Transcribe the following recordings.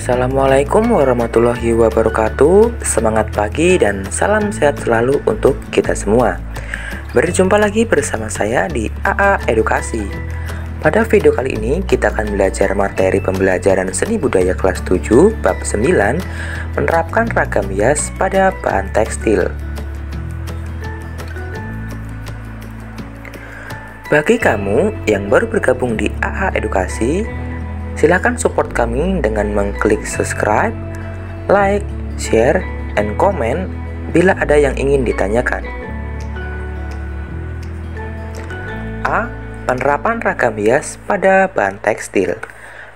Assalamualaikum warahmatullahi wabarakatuh. Semangat pagi dan salam sehat selalu untuk kita semua. Berjumpa lagi bersama saya di AA Edukasi. Pada video kali ini kita akan belajar materi pembelajaran seni budaya kelas 7 bab 9, menerapkan ragam hias pada bahan tekstil. Bagi kamu yang baru bergabung di AA Edukasi, silakan support kami dengan mengklik subscribe, like, share, and comment bila ada yang ingin ditanyakan. A. Penerapan ragam hias pada bahan tekstil.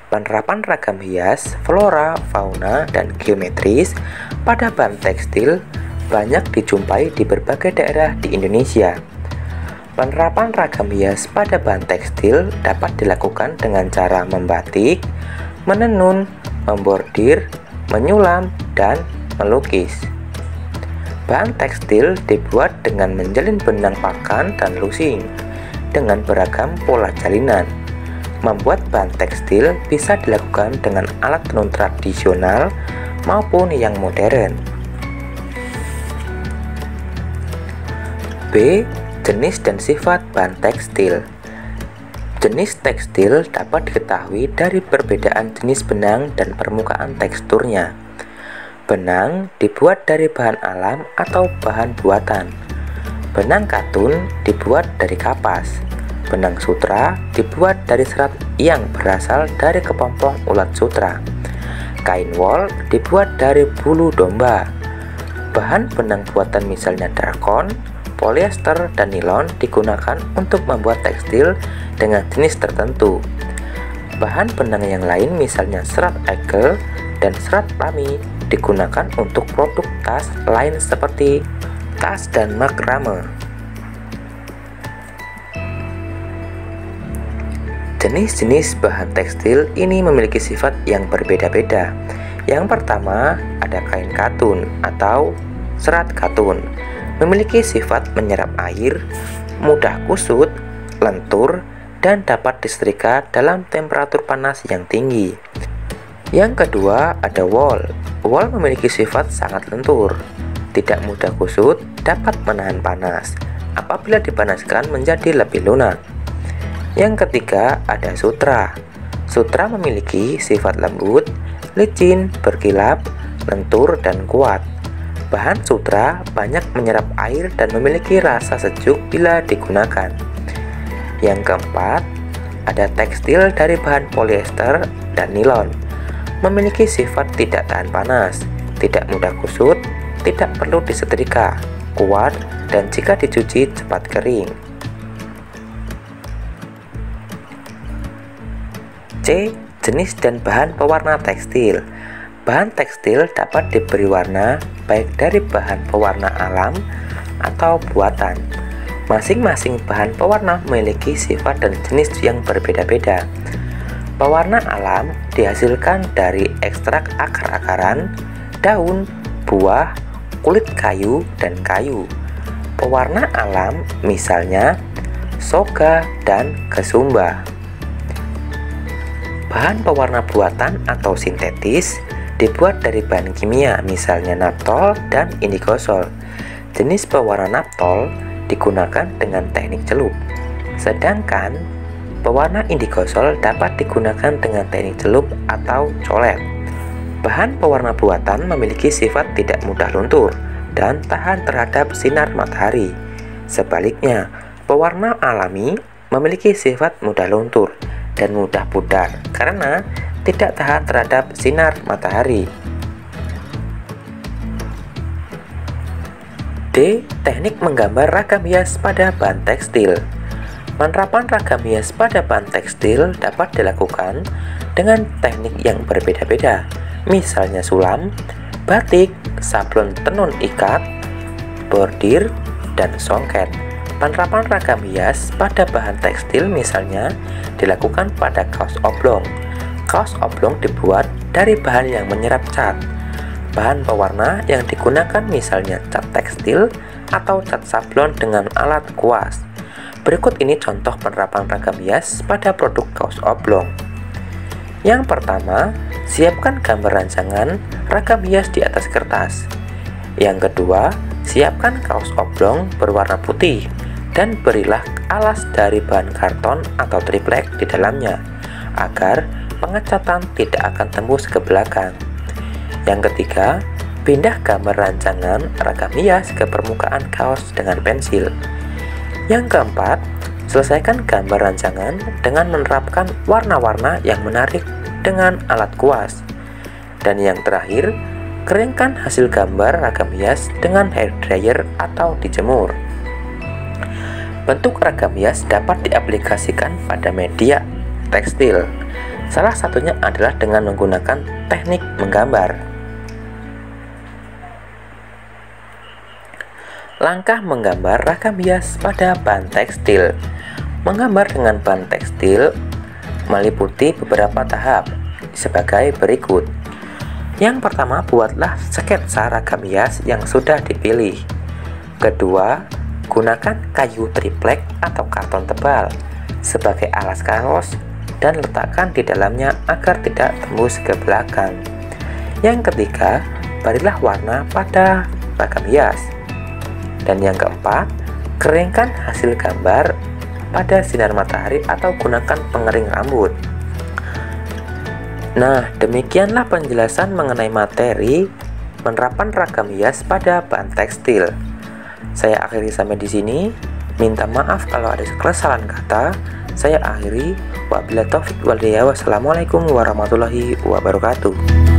Penerapan ragam hias, flora, fauna, dan geometris pada bahan tekstil banyak dijumpai di berbagai daerah di Indonesia. Penerapan ragam hias pada bahan tekstil dapat dilakukan dengan cara membatik, menenun, membordir, menyulam, dan melukis. Bahan tekstil dibuat dengan menjalin benang pakan dan lusing dengan beragam pola jalinan. Membuat bahan tekstil bisa dilakukan dengan alat tenun tradisional maupun yang modern. B. Jenis dan sifat bahan tekstil. Jenis tekstil dapat diketahui dari perbedaan jenis benang dan permukaan teksturnya. Benang dibuat dari bahan alam atau bahan buatan. Benang katun dibuat dari kapas. Benang sutra dibuat dari serat yang berasal dari kepompong ulat sutra. Kain wol dibuat dari bulu domba. Bahan benang buatan misalnya drakon, polyester, dan nilon digunakan untuk membuat tekstil dengan jenis tertentu. Bahan benang yang lain misalnya serat egel dan serat pami digunakan untuk produk tas lain seperti tas dan makrame. Jenis-jenis bahan tekstil ini memiliki sifat yang berbeda-beda. Yang pertama ada kain katun atau serat katun. Memiliki sifat menyerap air, mudah kusut, lentur, dan dapat disetrika dalam temperatur panas yang tinggi. Yang kedua ada wol. Wol memiliki sifat sangat lentur, tidak mudah kusut, dapat menahan panas. Apabila dipanaskan menjadi lebih lunak. Yang ketiga ada sutra. Sutra memiliki sifat lembut, licin, berkilap, lentur, dan kuat. Bahan sutra banyak menyerap air dan memiliki rasa sejuk bila digunakan. Yang keempat, ada tekstil dari bahan polyester dan nilon. Memiliki sifat tidak tahan panas, tidak mudah kusut, tidak perlu disetrika, kuat, dan jika dicuci cepat kering. C. Jenis dan bahan pewarna tekstil. Bahan tekstil dapat diberi warna baik dari bahan pewarna alam atau buatan. Masing-masing bahan pewarna memiliki sifat dan jenis yang berbeda-beda. Pewarna alam dihasilkan dari ekstrak akar-akaran, daun, buah, kulit kayu, dan kayu. Pewarna alam misalnya soga dan kesumba. Bahan pewarna buatan atau sintetis dibuat dari bahan kimia misalnya naptol dan indigosol. Jenis pewarna naptol digunakan dengan teknik celup, sedangkan pewarna indigosol dapat digunakan dengan teknik celup atau colet. Bahan pewarna buatan memiliki sifat tidak mudah luntur dan tahan terhadap sinar matahari. Sebaliknya, pewarna alami memiliki sifat mudah luntur dan mudah pudar karena tidak tahan terhadap sinar matahari. D. Teknik menggambar ragam hias pada bahan tekstil. Penerapan ragam hias pada bahan tekstil dapat dilakukan dengan teknik yang berbeda-beda, misalnya sulam, batik, sablon tenun ikat, bordir, dan songket. Penerapan ragam hias pada bahan tekstil misalnya dilakukan pada kaos oblong. Kaos oblong dibuat dari bahan yang menyerap cat. Bahan pewarna yang digunakan misalnya cat tekstil atau cat sablon dengan alat kuas. Berikut ini contoh penerapan ragam hias pada produk kaos oblong. Yang pertama, siapkan gambar rancangan ragam hias di atas kertas. Yang kedua, siapkan kaos oblong berwarna putih dan berilah alas dari bahan karton atau triplek di dalamnya agar pengecatan tidak akan tembus ke belakang. Yang ketiga, pindah gambar rancangan ragam hias ke permukaan kaos dengan pensil. Yang keempat, selesaikan gambar rancangan dengan menerapkan warna-warna yang menarik dengan alat kuas. Dan yang terakhir, keringkan hasil gambar ragam hias dengan hair dryer atau dijemur. Bentuk ragam hias dapat diaplikasikan pada media tekstil. Salah satunya adalah dengan menggunakan teknik menggambar. Langkah menggambar ragam hias pada bahan tekstil. Menggambar dengan bahan tekstil meliputi beberapa tahap sebagai berikut. Yang pertama, buatlah sketsa ragam hias yang sudah dipilih. Kedua, gunakan kayu triplek atau karton tebal sebagai alas kaos dan letakkan di dalamnya agar tidak tembus ke belakang. Yang ketiga, berilah warna pada ragam hias. Dan yang keempat, keringkan hasil gambar pada sinar matahari atau gunakan pengering rambut. Nah, demikianlah penjelasan mengenai materi penerapan ragam hias pada bahan tekstil. Saya akhiri sampai di sini. Minta maaf kalau ada kesalahan kata. Saya akhiri. Wabillahi taufiq wal hidayah. Wassalamualaikum warahmatullahi wabarakatuh.